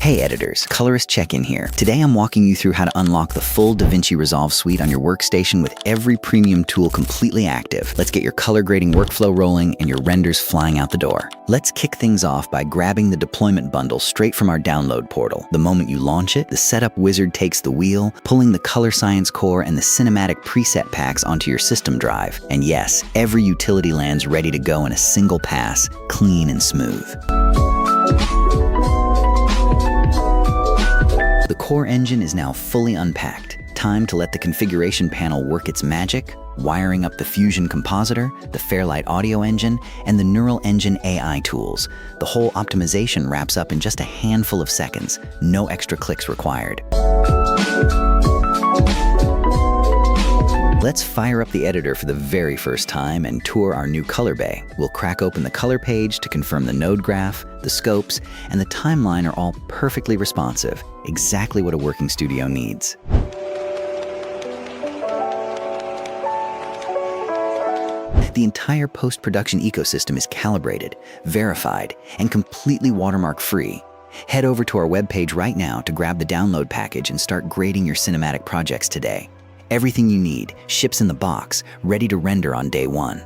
Hey editors, colorist check-in here. Today I'm walking you through how to unlock the full DaVinci Resolve suite on your workstation with every premium tool completely active. Let's get your color grading workflow rolling and your renders flying out the door. Let's kick things off by grabbing the deployment bundle straight from our download portal. The moment you launch it, the setup wizard takes the wheel, pulling the color science core and the cinematic preset packs onto your system drive. And yes, every utility lands ready to go in a single pass, clean and smooth. The core engine is now fully unpacked. Time to let the configuration panel work its magic, wiring up the Fusion compositor, the Fairlight audio engine, and the Neural Engine AI tools. The whole optimization wraps up in just a handful of seconds, no extra clicks required. Let's fire up the editor for the very first time and tour our new color bay. We'll crack open the color page to confirm the node graph, the scopes, and the timeline are all perfectly responsive, exactly what a working studio needs. The entire post-production ecosystem is calibrated, verified, and completely watermark-free. Head over to our webpage right now to grab the download package and start grading your cinematic projects today. Everything you need ships in the box, ready to render on day one.